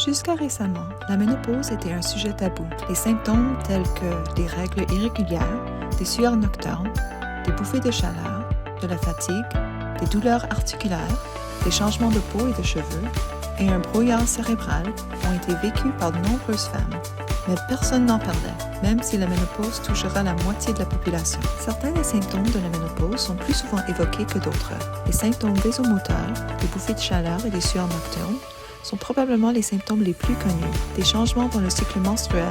Jusqu'à récemment, la ménopause était un sujet tabou. Les symptômes tels que des règles irrégulières, des sueurs nocturnes, des bouffées de chaleur, de la fatigue, des douleurs articulaires, des changements de peau et de cheveux, et un brouillard cérébral ont été vécus par de nombreuses femmes. Mais personne n'en parlait, même si la ménopause touchera la moitié de la population. Certains des symptômes de la ménopause sont plus souvent évoqués que d'autres. Les symptômes vasomoteurs, des bouffées de chaleur et des sueurs nocturnes, sont probablement les symptômes les plus connus. Des changements dans le cycle menstruel,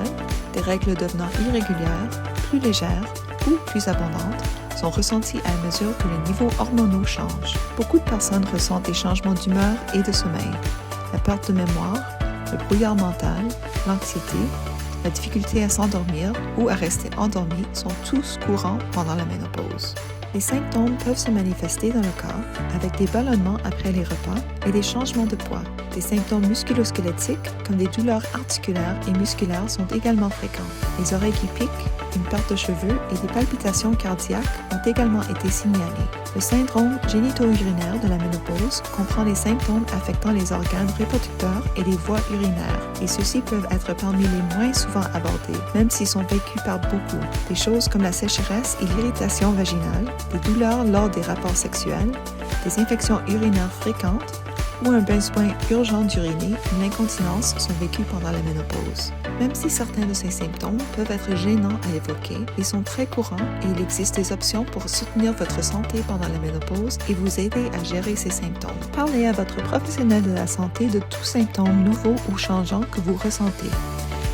des règles devenant irrégulières, plus légères ou plus abondantes, sont ressentis à mesure que les niveaux hormonaux changent. Beaucoup de personnes ressentent des changements d'humeur et de sommeil. La perte de mémoire, le brouillard mental, l'anxiété, la difficulté à s'endormir ou à rester endormi sont tous courants pendant la ménopause. Les symptômes peuvent se manifester dans le corps avec des ballonnements après les repas et des changements de poids. Des symptômes musculo-squelettiques comme des douleurs articulaires et musculaires sont également fréquents. Les oreilles qui piquent, une perte de cheveux et des palpitations cardiaques ont également été signalés. Le syndrome génito-urinaire de la ménopause comprend les symptômes affectant les organes reproducteurs et les voies urinaires, et ceux-ci peuvent être parmi les moins souvent abordés, même s'ils sont vécus par beaucoup. Des choses comme la sécheresse et l'irritation vaginale, des douleurs lors des rapports sexuels, des infections urinaires fréquentes, ou un besoin urgent d'uriner ou l'incontinence sont vécus pendant la ménopause. Même si certains de ces symptômes peuvent être gênants à évoquer, ils sont très courants et il existe des options pour soutenir votre santé pendant la ménopause et vous aider à gérer ces symptômes. Parlez à votre professionnel de la santé de tous symptômes nouveaux ou changeants que vous ressentez.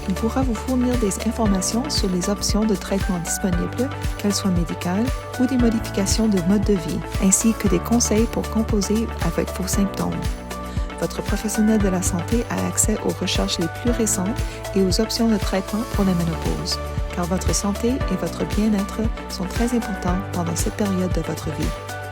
Il pourra vous fournir des informations sur les options de traitement disponibles, qu'elles soient médicales ou des modifications de mode de vie, ainsi que des conseils pour composer avec vos symptômes. Votre professionnel de la santé a accès aux recherches les plus récentes et aux options de traitement pour la ménopause, car votre santé et votre bien-être sont très importants pendant cette période de votre vie.